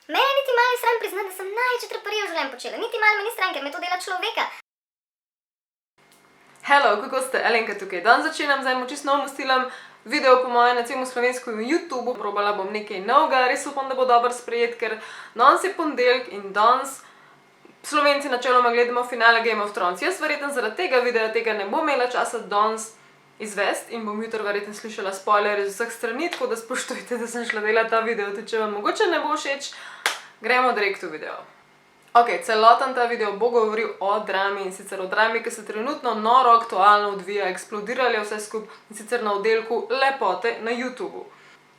Mene niti malo ni sram priznati, da sem največje traparije v življenju počela. Niti malo me ni sram, ker me to dela človeka. Hello, kako ste? Alenka tukaj. Danes začenjam z enim čisto novim stilom video po mojem na celem slovenskem YouTubeu. Probala bom nekaj novega, res upam, da bo dobro sprejet, ker danes je ponedeljek in danes Slovenci načeloma gledamo finale Game of Thrones. Jaz verjetno zaradi tega videa tega ne bom imela časa danes izvesti in bom jutri verjetno slišala spoilerje z vseh strani, tako da spoštujte, da sem šla delati ta video, tudi če vam mogoče ne bo všeč, gremo direkt v video. Ok, celoten ta video bo govoril o drami in sicer o drami, ki se trenutno noro aktualno odvija, eksplodirali vse skupaj in sicer na oddelku lepote na YouTubeu.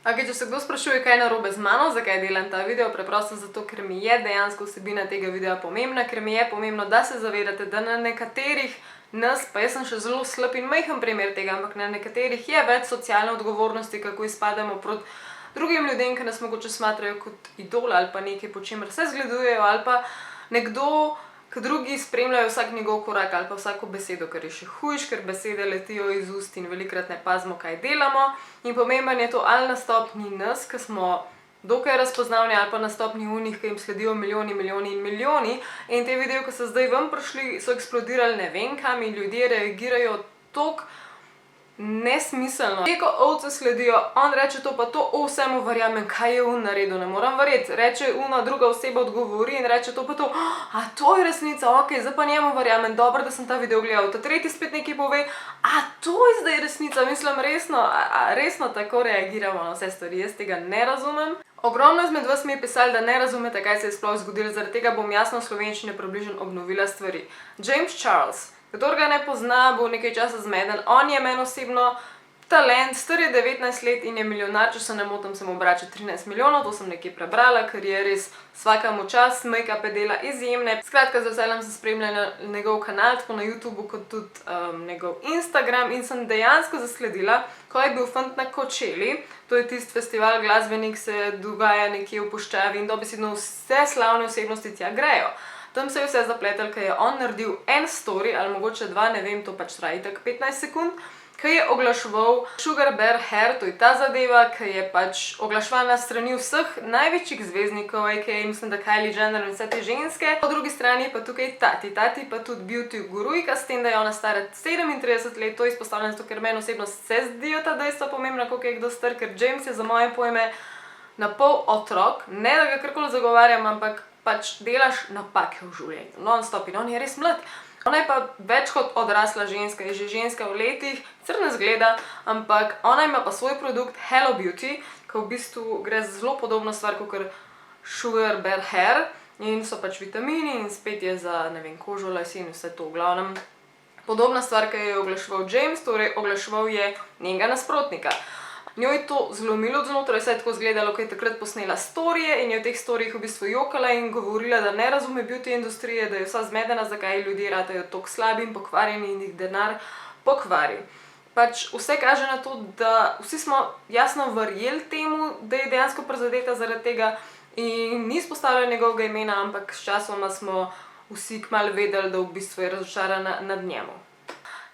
Ok, če se kdo sprašuje, kaj je narobe z mano, zakaj delam ta video, preprosto zato, ker mi je dejansko vsebina tega videa pomembna, ker mi je pomembno, da se zavedate, da na nekaterih nas, pa jaz sem še zelo slab in majhen primer tega, ampak na nekaterih je več socialne odgovornosti, kako izpademo proti drugim ljudem, ki nas mogoče smatrajo kot idol ali pa nekaj, po čemer se zgledujejo, ali pa nekdo, ki drugi spremljajo vsak njegov korak ali pa vsako besedo, kar je še hujš, ker besede letijo iz ust in velikrat ne pazimo, kaj delamo. In pomemben je to ali na stopnji nas, ki smo dokaj razpoznavni, ali pa na stopnji unih, ki jim sledijo milijoni in milijoni. In te videe, ki so zdaj ven prišli, so eksplodirali ne vem kam in ljudje reagirajo toliko nesmiselno. Ko ovce sledijo, on reče to pa to, vsemu verjamem, kaj je on naredil, ne moram verjeti. Reče una druga oseba odgovori in reče to pa to, a to je resnica, ok, zdaj pa njemu verjamem, dobro, da sem ta video gledal. Ta tretji spet nekaj pove, a to je zdaj resnica, mislim resno tako reagiramo na vse stvari, jaz tega ne razumem. Ogromno izmed vas mi je pisali, da ne razumete, kaj se je sploh zgodilo, zaradi tega bom jasno v slovenščini približno obnovila stvari. James Charles. Kdor ga ne pozna, bo nekaj časa zmeden. On je meni osebno talent, star je 19 let in je milijonar, če se ne motim, se mu obrača 13 milijonov, to sem nekaj prebrala, ker je res vsakemu čas, make-upe dela izjemne. Skratka, z veseljem sem spremljala njegov kanal, tako na YouTubeu, kot tudi njegov Instagram in sem dejansko zasledila, ko je bil fant na Coachelli, to je tisti festival glasbenik, se dogaja nekje v puščavi in dobesedno vse slavne osebnosti tja grejo. Tam se je vse zapletel, ker je on naredil en story, ali mogoče dva, ne vem, to pač traja tak 15 sekund, ki je oglaševal Sugar Bear Hair, to je ta zadeva, ki je pač oglaševala strani vseh največjih zvezdnikov, aka mislim, da Kylie Jenner in vse te ženske. Po drugi strani pa tukaj Tati pa tudi beauty gurujka, s tem, da je ona stara 37 let, to izpostavljam zato, ker meni osebno se zdijo ta dejstva pomembna, koliko je kdo star, ker James je za moje pojme na pol otrok, ne da ga karkoli zagovarjam, ampak pač delaš napake v življenju, non-stop in on je res mlad. Ona je pa več kot odrasla ženska, je že ženska v letih, sicer ne zgleda, ampak ona ima pa svoj produkt Hello Beauty, ki v bistvu gre za zelo podobno stvar kot Sugar Bear Hair in so pač vitamini in spet je za, ne vem, kožo, lase in vse to v glavnem. Podobna stvar, ki je oglaševal James, torej oglaševal je njenega nasprotnika. Njo je to zlomilo od znotraj, saj je tako izgledalo, ko je takrat posnela storije in je v teh storijih v bistvu jokala in govorila, da ne razume beauty industrije, da je vsa zmedena, zakaj ljudje ratajo toliko slabi in pokvarjeni in jih denar pokvari. Pač vse kaže na to, da vsi smo jasno verjeli temu, da je dejansko prizadeta zaradi tega in ni izpostavljala njegovega imena, ampak s časoma smo vsi kmalu vedeli, da v bistvu je razočarana nad njemu.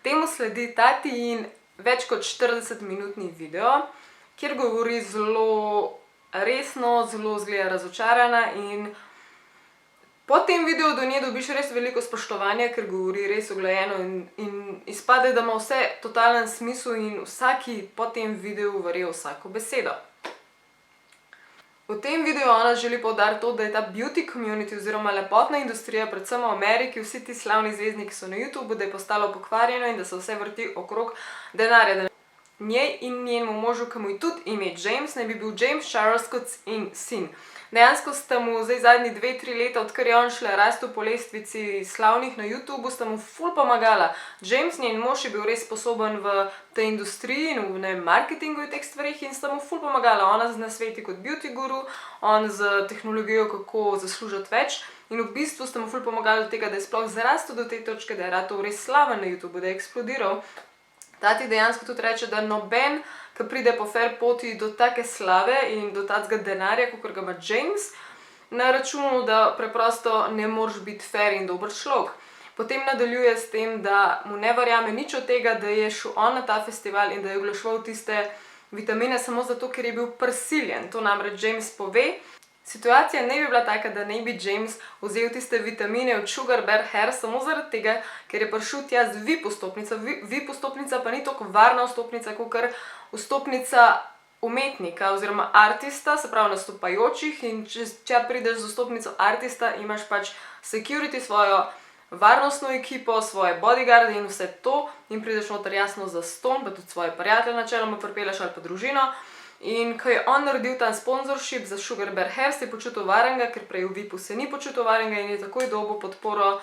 Temu sledi Tati in več kot 40-minutni video, kjer govori zelo resno, zelo zgleda razočarana in po tem videu do nje dobiš res veliko spoštovanja, ker govori res uglajeno in izpade, da ima vse totalen smisel in vsaki po tem videu verje vsako besedo. V tem videu ona želi poudariti to, da je ta beauty community oziroma lepotna industrija, predvsem v Ameriki, vsi ti slavni zvezdniki so na YouTubeu, da je postalo pokvarjeno in da se vse vrti okrog denarja. Njej in njenemu možu, ki mu je tudi ime James, naj bi bil James Charles kot sin. Dejansko sta mu zdaj zadnji 2-3 leta, odkar je on šla rastu po lestvici slavnih na YouTubeu, sta mu ful pomagala. James, njen mož, je bil res sposoben v tej industriji in v marketingu in teh stvarih in sta mu ful pomagala. Ona z nasveti kot beauty guru, on z tehnologijo, kako zaslužiti več in v bistvu sta mu ful pomagala do tega, da je sploh zrastel do te točke, da je ratal res slaven na YouTubeu, da je eksplodiral. Tati dejansko tudi reče, da noben, ki pride po fair poti do take slave in do takega denarja, kakor ga ima James, na računu, da preprosto ne moreš biti fair in dober človek. Potem nadaljuje s tem, da mu ne verjame nič od tega, da je šel on na ta festival in da je oglaševal tiste vitamine samo zato, ker je bil prisiljen. To namreč James pove. Situacija ne bi bila taka, da ne bi James vzel tiste vitamine od Sugar Bear Hair samo zaradi tega, ker je prišel tja z VIP vstopnico. VIP vstopnica pa ni tako varna vstopnica, kot vstopnica umetnika oziroma artista, se pravi nastopajočih, in če prideš z vstopnico artista, imaš pač security, svojo varnostno ekipo, svoje bodyguarde in vse to, in prideš noter jasno za ston, pa tudi svoje prijatelje načeloma pripeleš ali pa družino. In ko je on naredil ta sponsorship za Sugar Bear Hair, se je počutil varenga, ker prej v VIP-u se ni počutil varenga in je takoj dobil podporo,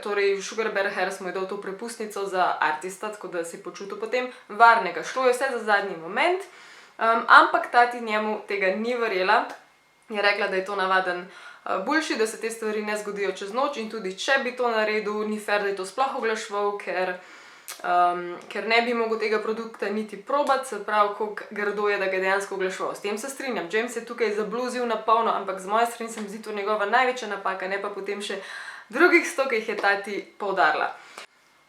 torej Sugar Bear Hair smo je dal to prepustnico za artista, tako da se je počutil potem varnega. Šlo je vse za zadnji moment, ampak tati njemu tega ni verjela, je rekla, da je to navaden bullshit, da se te stvari ne zgodijo čez noč in tudi če bi to naredil, ni fair, da je to sploh oglaševal, ker ne bi mogel tega produkta niti probati, se pravi, koliko grdo je, da ga je dejansko oglaševal. S tem se strinjam, James je tukaj zabluzil na polno, ampak z moje strani se mi zdi to njegova največja napaka, ne pa potem še drugih 100, ki jih je tati poudarila.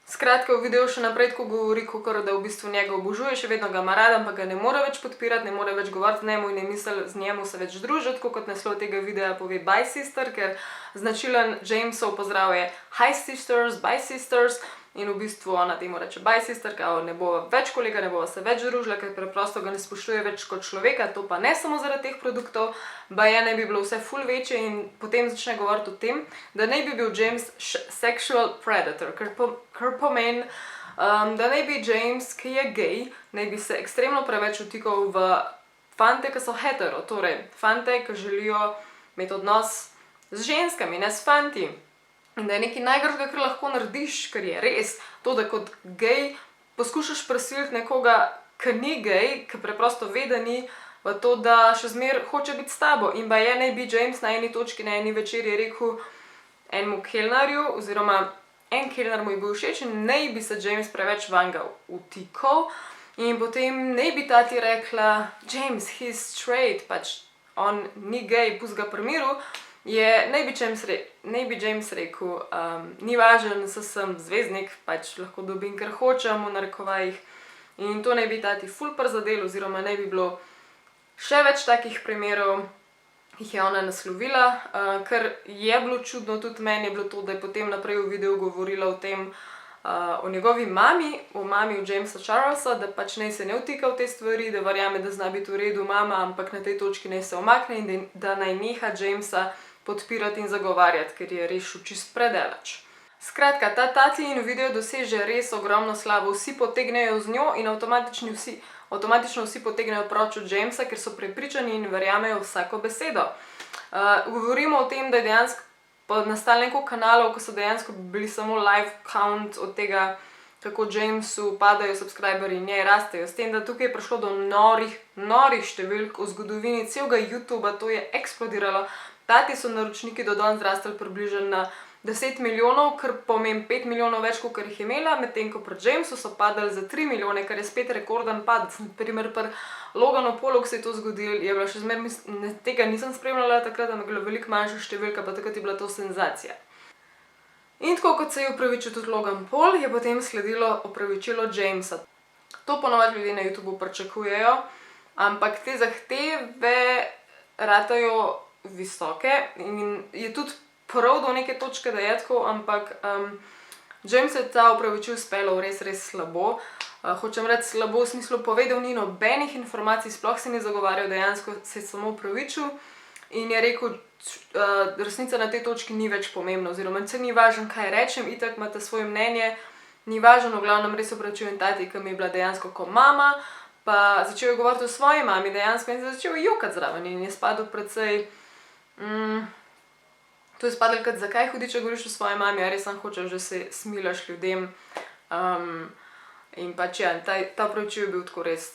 Skratka, v videu še naprej tako govori, kakor da v bistvu njega obožuje, še vedno ga ima rad, ampak ga ne more več podpirati, ne more več govoriti z njemu in ne misli z njemu se več družiti, kot naslov tega videa pove Bye Sister, ker značilen Jamesov pozdrav je Hi sisters, bye sisters, in v bistvu ona temu reče Bye sister, kao ne bova več kolega, ne bova se več družila, ker preprosto ga ne spoštuje več kot človeka, to pa ne samo zaradi teh produktov, baje ne bi bilo vse ful večje, in potem začne govoriti o tem, da ne bi bil James sexual predator, kar pomeni, da ne bi James, ki je gej, ne bi se ekstremno preveč vtikal v fante, ki so hetero, torej fante, ki želijo imeti odnos z ženskami, ne s fanti. In da je nekaj najgršega, kar lahko narediš, ker je res to, da kot gej poskušaš prisiliti nekoga, ki ni gej, ki preprosto ve, da ni, v to, da še zmer hoče biti s tabo. In baje ne bi James na eni točki, na eni večer je rekel enemu kelnarju, oziroma en kelnar mu je bil všeč in ne bi se James preveč vanga vtikal. In potem ne bi tati rekla, James, he's straight, pač on ni gej, pusti ga pri miru. Ne bi James rekel, ni važen, sem zvezdnik, pač lahko dobim, kar hočem, v narekovajih. In to ne bi tati ful prizadel, oziroma ne bi bilo še več takih primerov, jih je ona naslovila. Kar je bilo čudno, tudi meni je bilo to, da je potem naprej v videu govorila o tem, o njegovi mami, o mami od Jamesa Charlesa, da pač naj se ne vtika v te stvari, da verjame, da zna biti v redu mama, ampak na tej točki naj se omakne in da naj neha Jamesa podpirati in zagovarjati, ker je res šel čist predaleč. Skratka, ta tati in video doseže res ogromno slavo, vsi potegnejo z njo in avtomatično vsi potegnejo proč od Jamesa, ker so prepričani in verjamejo vsako besedo. Govorimo o tem, da je dejansko nastalo nekaj kanalov, ko so dejansko bili samo live count od tega, kako Jamesu padajo subscriberji in njej rastejo. S tem, da tukaj je prišlo do norih številk v zgodovini celega YouTuba, to je eksplodiralo. Tati so naročniki do danes zrastali približno na 10 milijonov, kar pomeni 5 milijonov več, kot jih je imela, medtem ko pri Jamesu so padali za 3 milijone, kar je spet rekorden padec. Naprimer pri Loganu Paulu, ko se je to zgodilo, je bila še zmer, tega nisem spremljala takrat, ampak je bila veliko manjša številka, pa takrat je bila to senzacija. In tako kot se je opravičil tudi Logan Paul, je potem sledilo opravičilo Jamesa. To ponovadi ljudje na YouTubu pričakujejo, ampak te zahteve ratajo visoke in je tudi prav do neke točke, da je tako, ampak James je ta opravičil speljal res slabo. Hočem reči slabo v smislu povedal ni nobenih informacij, sploh se ni zagovarjal, dejansko se je samo opravičil in je rekel, resnica na tej točki ni več pomembna, oziroma se ni važno, kaj rečem, itak imate svoje mnenje, ni važno, v glavnem res opravičujem tati, ki mi je bila dejansko kot mama, pa začel je govoriti o svoji mami dejansko in začel je jokati zraven in je spadal predvsej. To je spadalo kot, zakaj hudi, če govoriš o svoji mami, a res sam hočeš, da se smilaš ljudem. In pač ja, ta opravičil je bil tako res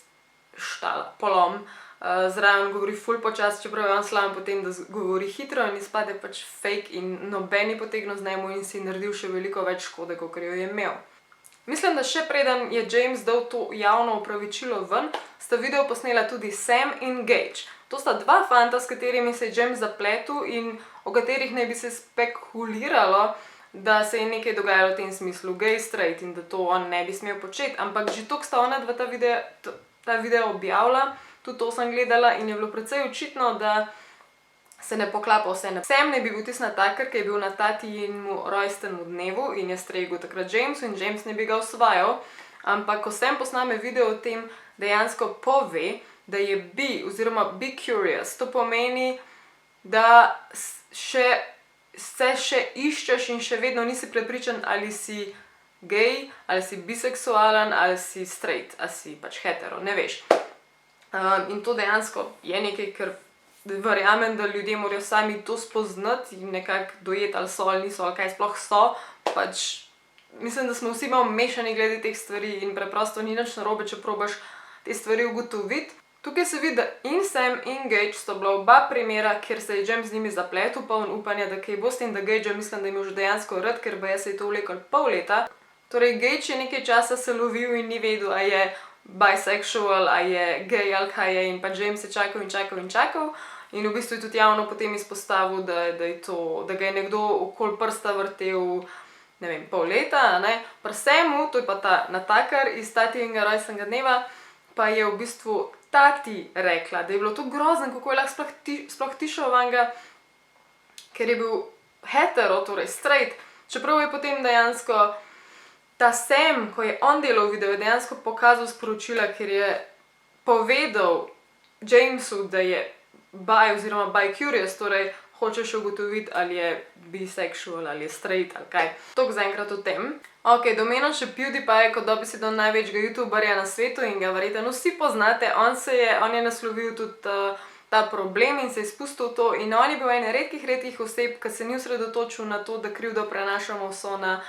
štala, polom. Zraven govori ful počasi, čeprav je on slaven potem, da govori hitro in izpade pač fake in noben je potegnil z njemu in si naredil še veliko več škode, kot jo je imel. Mislim, da še preden je James dal to javno opravičilo ven, sta video posnela tudi Sam in Gage. To sta dva fanta, s katerimi se je James zapletel in o katerih naj bi se spekuliralo, da se je nekaj dogajalo v tem smislu gay, straight in da to on ne bi smel početi. Ampak že toliko sta ona dva ta video objavila, tudi to sem gledala in je bilo precej očitno, da se ne poklapa vse. Sam ne bi bil tisti natakar, ki je bil na tatijinmu rojstnemu dnevu in je stregel takrat Jamesu in James ne bi ga osvajal. Ampak ko Sam posname video o tem, dejansko pove, da je bi oziroma be curious. To pomeni, da se še iščeš in še vedno nisi prepričan, ali si gej, ali si biseksualen, ali si straight, ali si pač hetero, ne veš. In to dejansko je nekaj, ker verjamem, da ljudje morajo sami to spoznati in nekako dojeti, ali so ali niso, ali kaj sploh so. Pač mislim, da smo vsi malo mešani glede teh stvari in preprosto ni nič narobe, če probaš te stvari ugotoviti. Tukaj se vidi, da in Sam in Gage sta bila oba primera, kjer se je James z njimi zapletel, poln upanja, da kaj bo s tem, da Gage mislim, da je imel že dejansko rad, ker baje se je to vleklo pol leta. Torej, Gage je nekaj časa se lovil in ni vedel, a je bisexual, a je gej ali kaj je, in pa James je čakal in čakal in čakal. In v bistvu je tudi javno potem izpostavil, da ga je nekdo okoli prsta vrtel, ne vem, pol leta, ne. Pri Samu, to je pa ta natakar iz tatijinega rojstnega dneva, pa je v bistvu tati rekla, da je bilo to grozno, kako je lahko sploh tišal vanga, ker je bil hetero, torej straight. Čeprav je potem dejansko ta Sam, ko je on delal video, je dejansko pokazal sporočila, ker je povedal Jamesu, da je bi oziroma bi curious, torej hoče še ugotoviti, ali je bisexual, ali je straight, ali kaj. Toliko zaenkrat o tem. Ok, domeno še PewDiePie, kot dobesedno največjega youtuberja na svetu in ga verjetno vsi poznate. On je naslovil tudi ta problem in se je spustil v to in on je bil ena redkih oseb, ki se ni osredotočil na to, da krivdo prenašamo vso na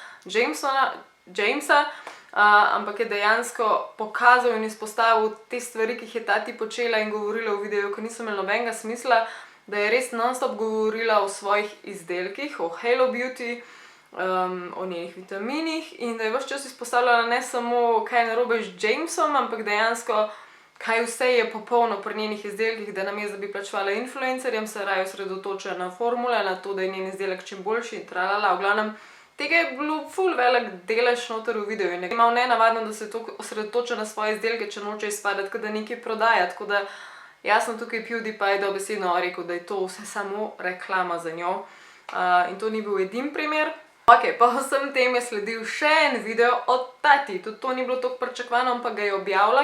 Jamesa, ampak je dejansko pokazal in izpostavil te stvari, ki jih je tati počela in govorila v videu, ki niso imeli nobenega smisla, da je res non-stop govorila o svojih izdelkih, o Halo Beauty, o njenih vitaminih in da je ves čas izpostavljala ne samo, kaj je narobe z Jamesom, ampak dejansko, kaj vse je popolno pri njenih izdelkih, da namesto da bi plačevala influencerjem, se raje osredotočajo na formule, na to, da je njen izdelek čim boljši in tralala. V glavnem, tega je bilo ful velik delež noter v videu in je malo nenavadno, da se toliko osredotoča na svoje izdelke, če noče izpadati, kot da nekaj prodaja, tako da jasno tukaj PewDiePie dobesedno rekel, da je to vse samo reklama za njo in to ni bil edini primer. Ok, pa vsem tem je sledil še en video od tati, tudi to ni bilo toliko pričakovano, ampak ga je objavila.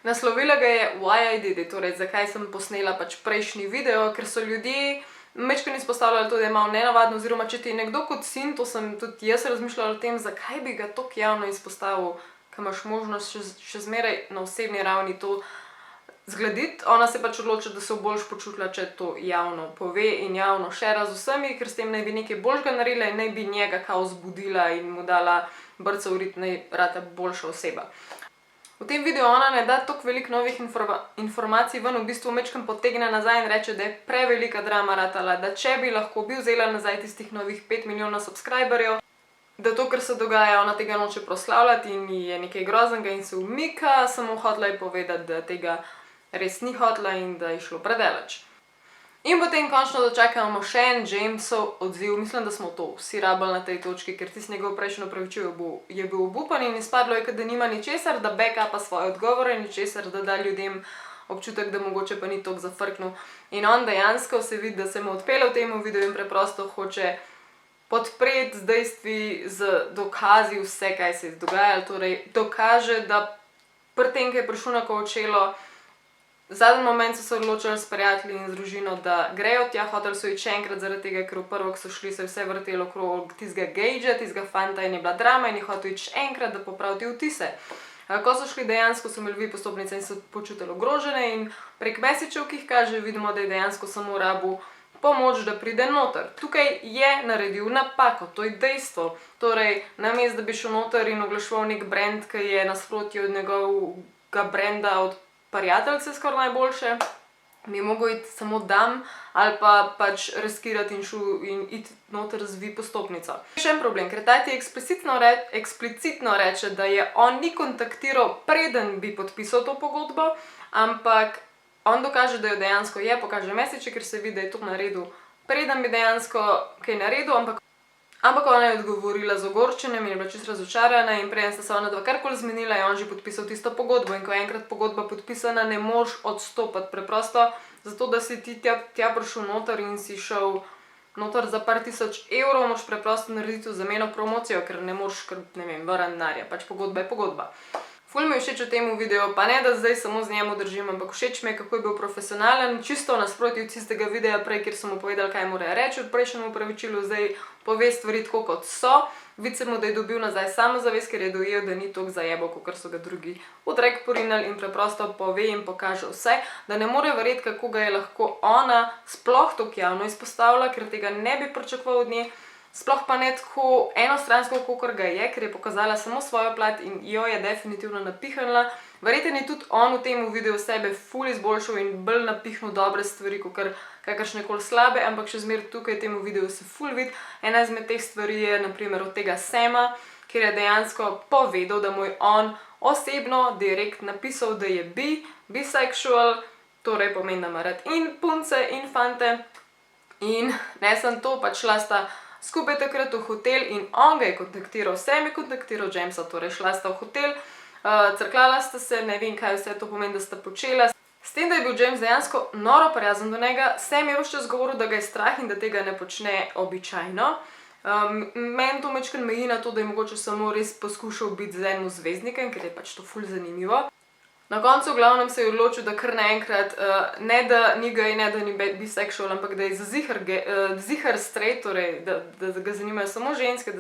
Naslovila ga je Why I Did It, torej zakaj sem posnela pač prejšnji video, ker so ljudje majčkeno izpostavljali to, da je malo nenavadno, oziroma če ti je nekdo kot sin, to sem tudi jaz razmišljala o tem, zakaj bi ga toliko javno izpostavil, ker imaš možnost še zmeraj na osebni ravni to zglediti. Ona se pač odločila, da se bo boljš počutila, če to javno pove in javno šera z vsemi, ker s tem naj bi nekaj boljšega naredila in naj bi njega kao zbudila in mu dala brca v rit, naj rata boljša oseba. V tem videu ona ne da toliko veliko novih informacij ven, v bistvu majčkeno potegne nazaj in reče, da je prevelika drama ratala, da če bi lahko bi vzela nazaj tistih novih 5 milijonov subscriberjev, da to, kar se dogaja, ona tega noče proslavljati in je nekaj groznega in se umika, samo hotela je povedati, da tega res ni hotela in da je šlo predaleč. In potem končno dočakamo še en Jamesov odziv, mislim, da smo to vsi rabili na tej točki, ker tisti njegov prejšnji opravičil je bil obupan in izpadlo je, da nima ničesar, da backupa svoje odgovore, ničesar, da da ljudem občutek, da mogoče pa ni toliko zafrknil. In on dejansko se vidi, da se mu odpela v tem videu in preprosto hoče podpreti z dejstvi, z dokazi vse, kaj se je dogajalo, torej dokaže, da pri tem, ki je prišel na Coachelo, v zadnji moment so se odločili s prijatelji in z družino, da grejo tja, hoteli so iti še enkrat zaradi tega, ker v prvo, ko so šli, se je vse vrtelo okrog tistega Gagea, tistega fanta in je bila drama in je hotel iti še enkrat, da popraviti vtise. Ko so šli dejansko, so imeli postopnice in so počutili ogrožene in prek messagov, ki jih kaže, vidimo, da je dejansko samo rabil pomoč, da pride noter. Tukaj je naredil napako, to je dejstvo. Torej, namesto da bi šel noter in oglaševal nek brand, ki je nasprotje od njegovega branda od prijateljce skoraj najboljše, bi mogel iti samo dam ali pa pač riskirati in iti noter z vi postopnico. Še en problem, ker tati eksplicitno reče, da je on ni kontaktiral preden bi podpisal to pogodbo, ampak on dokaže, da jo dejansko je, pokaže message, ker se vidi, da je to naredil preden bi dejansko kaj naredil, ampak ona je odgovorila z ogorčenjem in je bila čisto razočarana in preden sta se ona dva karkoli zmenila, je on že podpisal tisto pogodbo in ko je enkrat pogodba podpisana, ne moreš odstopati. Preprosto zato da si ti tja prišel noter in si šel noter za par tisoč evrov, moraš preprosto narediti v zameno promocijo, ker ne moreš, ne vem, vrniti denarja, pač pogodba je pogodba. Ful mi je všeč v tem videu, pa ne da zdaj samo z njemu držim, ampak všeč mi je, kako je bil profesionalen, čisto nasprotju od tistega videa prej, kjer sem mu povedal, kaj mora reči v prejšnjem opravičilu, zdaj pove stvari tako, kot so. Vidi se mu, da je dobil nazaj samozavest, ker je dojel, da ni toliko zajebal, kot so ga drugi v drek porinali in preprosto pove in pokaže vse, da ne more verjeti, kako ga je lahko ona sploh tako javno izpostavila, ker tega ne bi pričakoval od nje. Sploh pa ne tako enostransko, kakor ga je, ker je pokazala samo svojo plat in jo je definitivno napihnila. Verjetno je tudi on v tem videu sebe ful izboljšal in bolj napihnil dobre stvari, kakor kakršnekoli slabe, ampak še zmeraj tukaj v tem videu se ful vidi. Ena izmed teh stvari je naprimer od tega Sama, kjer je dejansko povedal, da mu je on osebno direkt napisal, da je bisexual, torej pomeni, da ima rad in punce in fante. In ne samo to, pač šla sta skupaj takrat v hotel in on ga je kontaktiral, Sam je kontaktiral Jamesa, torej šla sta v hotel, crklala sta se, ne vem kaj vse to pomeni, da sta počela. S tem, da je bil James dejansko noro prijazen do njega, Sam je ves čas govoril, da ga je strah in da tega ne počne običajno. Meni to majčkeno meji na to, da je mogoče samo res poskušal biti z enim zvezdnikom, ker je pač to ful zanimivo. Na koncu v glavnem se je odločil, da kar naenkrat, ne da ni gej, ne da ni bisexual, ampak da je zihar straight, torej da ga zanimajo samo ženske,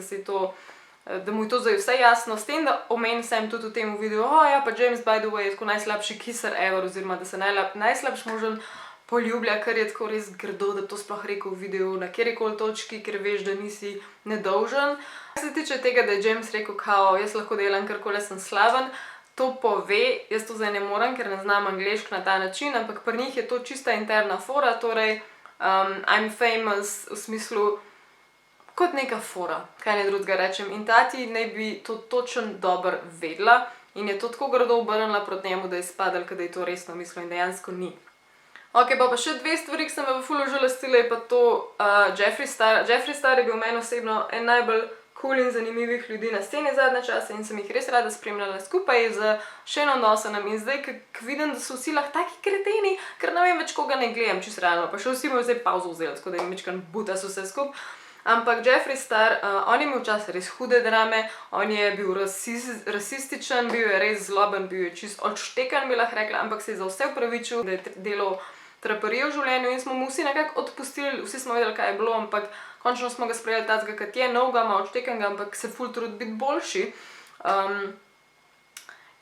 da mu je to zdaj vse jasno, s tem, da omenim Sam tudi v tem videu, ja, pa James by the way je tako najslabši kisser ever, oziroma da se najslabši možen poljublja, kar je tako res grdo, da to sploh rekel v videu na kjerikoli točki, ker veš, da nisi nedolžen. Kar se tiče tega, da je James rekel, kao, jaz lahko delam karkoli, sem slaven, to pove, jaz to zdaj ne morem, ker ne znam angleško na ta način, ampak pri njih je to čista interna fora, torej I'm famous v smislu kot neka fora, kaj ne drugega rečem. In tati naj bi to točno dobro vedela in je to tako grdo obrnila proti njemu, da je spadal, da je to resno mislil in dejansko ni. Ok, pa še dve stvari, ki sem me v ful užalostila, je pa to Jeffree Star. Jeffree Star je bil meni osebno en najbolj cool in zanimivih ljudi na sceni zadnje čase in sem jih res rada spremljala skupaj z Shaneom Dawsonom in zdaj, ko vidim, da so vsi lahko taki kreteni, ker ne vem več, koga ne gledam čisto realno, pa še vsi imajo zdaj pauzo vzeli, tako da jim večkrat buta so vse skup. Ampak Jeffree Star, on je imel včasih res hude drame, on je bil rasističen, bil je res zloben, bil je čist odštekan, bi lahko rekla, ampak se je za vse opravičil, da je delal traperijo v življenju in smo mu vsi nekako odpustili, vsi smo vedeli, kaj je bilo, ampak končno smo ga sprejeli tacga, kot je, novega, malo odštekanega, ampak se ful trudi biti boljši.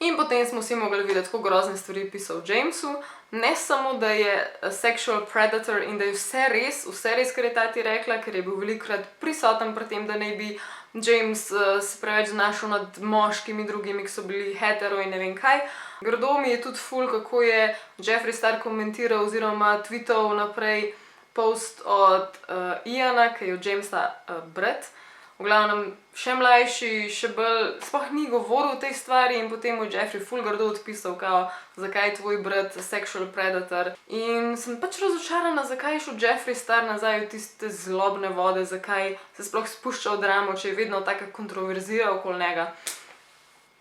In potem smo vsi mogli videti, kako grozne stvari pisal Jamesu. Ne samo, da je sexual predator in da je vse res, kar je tati rekla, ker je bil velikokrat prisoten pri tem, da naj bi James se preveč znašel nad moškimi drugimi, ki so bili hetero in ne vem kaj. Grdo mi je tudi ful, kako je Jeffree Star komentiral oziroma tweetal naprej post od Iana, ki je od Jamesa brat. V glavnem, še mlajši, še bolj, sploh ni govoril o tej stvari in potem mu Jeffree ful grdo odpisal, kao, zakaj je tvoj brat sexual predator. In sem pač razočarana, zakaj je šel Jeffree Star nazaj v tiste zlobne vode, zakaj se sploh spušča v dramo, če je vedno taka kontroverzija okoli njega.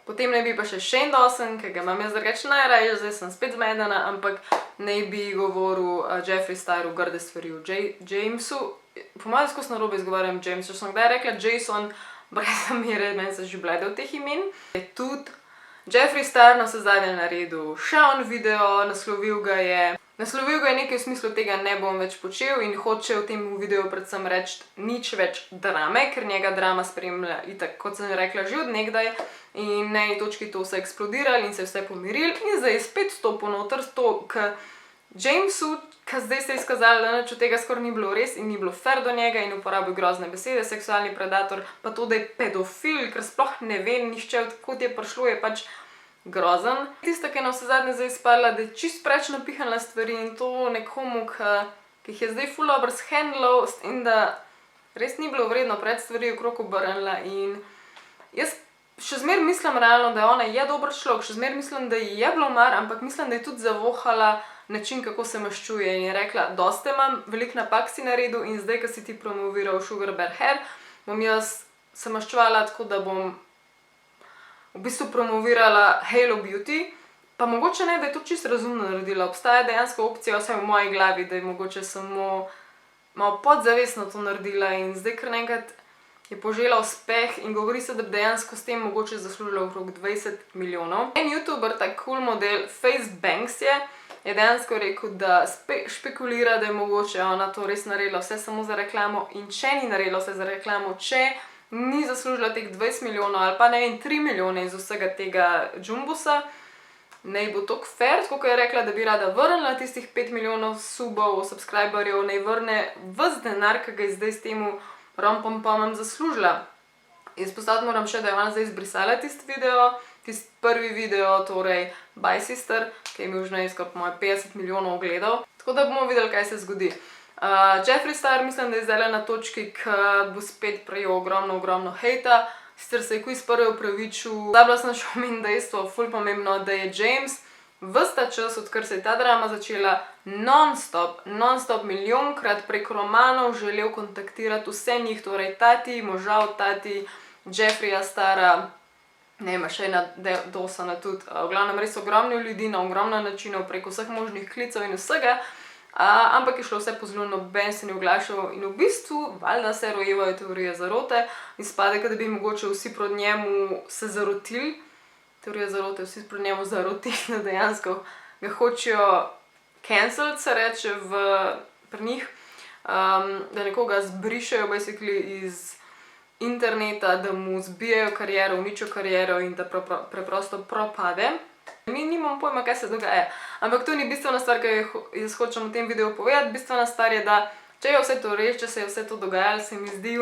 Potem naj bi pa še Shane Dawson, ki ga imam jaz drugače najraje, zdaj sem spet zmedena, ampak naj bi govoril Jeffree Staru grde stvari o Jamesu. Po mojem skozi narobe izgovarjam James, če sem kdaj rekla Jason, brez zamere, meni se že blede v teh imen. Je tudi Jeffree Star na vse zadnje naredil še on video, naslovil ga je nekaj v smislu tega ne bom več počel in hoče v tem videu predvsem reči nič več drame, ker njega drama spremlja itak, kot sem rekla, že od nekdaj in na eni točki to vse eksplodirali in se vse pomirili in zdaj je spet stopil noter to, k Jamesu, ki zdaj se je izkazalo, da nič od tega skoraj ni bilo res in ni bilo fair do njega in uporabil grozne besede, seksualni predator, pa to, da je pedofil, ker sploh ne ve nihče, odkot je prišlo, je pač grozen. Tista, ki je na vse zadnje zdaj izpadla, da je čist preč napihnila stvari in to nekomu, ki jih je zdaj ful dobro shendlal, s tem, da res ni bilo vredno pred stvari okrog obrnila in jaz še zmer mislim realno, da ona je dober človek, še zmer mislim, da ji je bilo mar, ampak mislim, da je tudi zavohala način, kako se maščuje in je rekla, dosti imam, veliko napak si naredil in zdaj, ko si ti promoviral Sugar Bear Hair, bom jaz se maščevala tako, da bom v bistvu promovirala Halo Beauty Pa mogoče ne, da je to čisto razumno naredila. Obstaja dejansko opcija, vsaj v moji glavi, da je mogoče samo malo podzavestno to naredila in zdaj kar naenkrat je požela uspeh in govori se, da bi dejansko s tem mogoče zaslužila okrog 20 milijonov. En youtuber, tak cool model, Face Banks je dejansko rekel, da špekulira, da je mogoče ona to res naredila vse samo za reklamo in če ni naredila vse za reklamo, če ni zaslužila teh 20 milijonov ali pa ne vem, 3 milijone iz vsega tega džumbusa, naj bo to fair, tako je rekla, da bi rada vrnila tistih 5 milijonov subov, subscriberjev, naj vrne ves denar, ki ga je zdaj s temu rompom-pomom zaslužila. Izpostaviti moram še, da je ona zdaj izbrisala tisti video, tisti prvi video, torej Bye Sister, ki je imel že skoraj po moje 50 milijonov ogledov. Tako da bomo videli, kaj se zgodi. Jeffree Star mislim, da je zdaj na točki, ki bo spet prejel ogromno hejta. Sicer se je Quiz prvi opravičil. Zabila sem še omeniti dejstvo, ful pomembno, da je James ves ta čas, odkar se je ta drama začela, non-stop, milijonkrat prek romanov želel kontaktirati vse njih, torej tati, moža od tati, Jeffreeja Stara, ne vem, še ena Dawsona tudi, v glavnem res ogromno ljudi na ogromno načinov, preko vseh možnih klicev in vsega, ampak je šlo vse po zelo, noben se ni oglašal in v bistvu, valjda se rojevajo teorije zarote, izpade, da bi mogoče vsi proti njemu se zarotili, teorija zarote, vsi proti njemu zarotili, da dejansko ga hočejo cancelled, se reče pri njih, da nekoga zbrišajo basically iz interneta, da mu zbijajo kariero, uničijo kariero in da preprosto propade. Mi nimamo pojma, kaj se dogaja, ampak to ni bistvena stvar, ki jaz hočem v tem videu povedati. Bistvena stvar je, da če je vse to res, če se je vse to dogajalo, se mi zdi,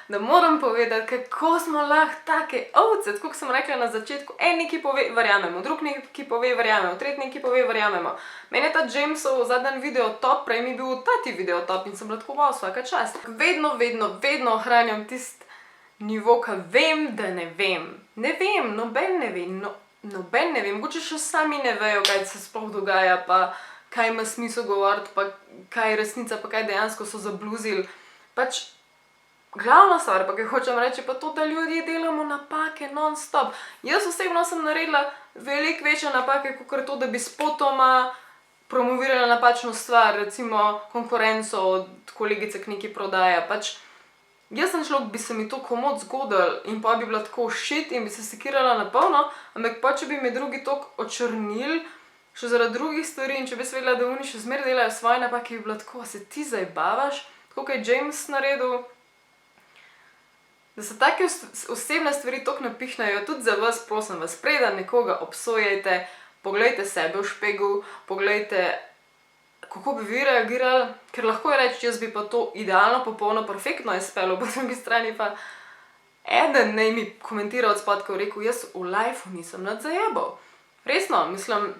da moram povedati, kako smo lahko take ovce, tako kot sem rekla na začetku, en neki pove, verjamemo, drug neki pove, verjamemo, tretji neki pove, verjamemo. Meni je ta Jamesov zadnji video top, prej mi je bil tati video top in sem bila tako, wow, vsaka čast. Vedno ohranjam tisti nivo, ki vem, da ne vem. Ne vem, noben ne ve, mogoče še sami ne vejo, kaj se sploh dogaja, pa kaj ima smisel govoriti, pa kaj je resnica, pa kaj dejansko so zabluzili. Pač glavna stvar, pa kaj hočem reči, pa to, da ljudje delamo napake non-stop. Jaz osebno sem naredila veliko večje napake, kot to, da bi spotoma promovirala napačno stvar, recimo konkurenco od kolegice, ki nekaj prodaja. Pač jaz sem človek, bi se mi to komod zgodil in pa bi bila tako shit in bi se sekirala na polno, ampak pa če bi me drugi tok očrnili, še zaradi drugih stvari in če bi se vedela, da oni še zmeraj delajo svoje napake, bi bila tako, se ti zajbavaš, tako kot je James naredil. Da se take osebne stvari toliko napihnajo, tudi za vas, prosim vas, preden nekoga obsojajte, poglejte sebe v špegel, poglejte, kako bi vi reagirali, ker lahko je reči, jaz bi pa to idealno, popolno, perfektno izpeljal, po drugi strani pa eden naj mi komentira od spodaj, ko je rekel, jaz v lifeu nisem nad zajebal. Resno, mislim,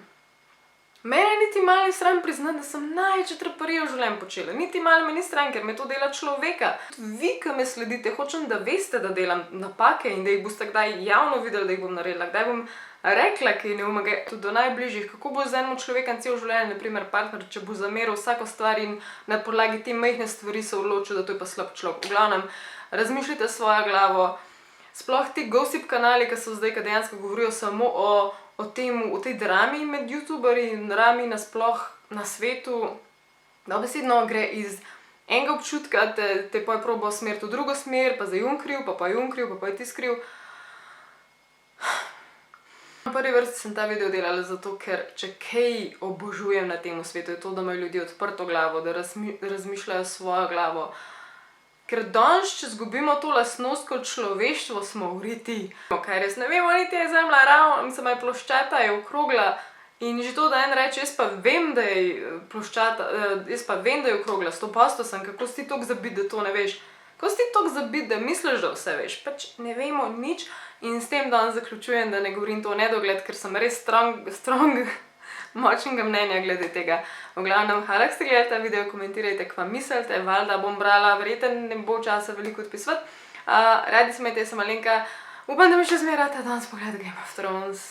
mene niti malo ni sram priznati, da sem največje traparije v življenju počela. Niti malo me ni sram, ker me to dela človeka. Vi, ki me sledite, hočem, da veste, da delam napake in da jih boste kdaj javno videli, da jih bom naredila. Kdaj bom rekla, ki ne umega, tudi do najbližjih, kako bo z enim človekom cel življenje, naprimer partner, če bo zameril vsako stvar in na podlagi te majhne stvari se odločil, da to je pa slab človek. V glavnem, razmišljajte s svojo glavo. Sploh ti gossip kanali, ki so zdaj, ki dejansko govorijo samo o tej drami med youtuberji in drami nasploh na svetu, dobesedno gre iz enega občutka, te pa je probal smeriti v drugo smer, pa zdaj kriv, pa je ti skriv. V prvi vrsti sem ta video delala zato, ker če kaj obožujem na tem svetu, je to, da imajo ljudje odprto glavo, da razmišljajo svojo glavo. Ker danes, če zgubimo to lastnost kot človeštvo, smo vriti. Kaj res ne vemo, niti je zemlja ravna, mislim, je ploščata, je okrogla. In že to, da en reče, jaz pa vem, da je ploščata, jaz pa vem, da je okrogla, 100% sem, kako si ti toliko zabit, da to ne veš. Kako si ti toliko zabit, da misliš, da vse veš. Pač ne vemo nič in s tem danes zaključujem, da ne govorim to nedogled, ker sem res strong močnega mnenja glede tega. V glavnem, hvala, da ste gledali ta video, komentirajte, kva mislite, valjda bom brala, verjetno ne bo časa veliko odpisovati. Radi se imejte, jaz sem Alenka, upam, da mi še zmeraj danes pogled Game of Thrones.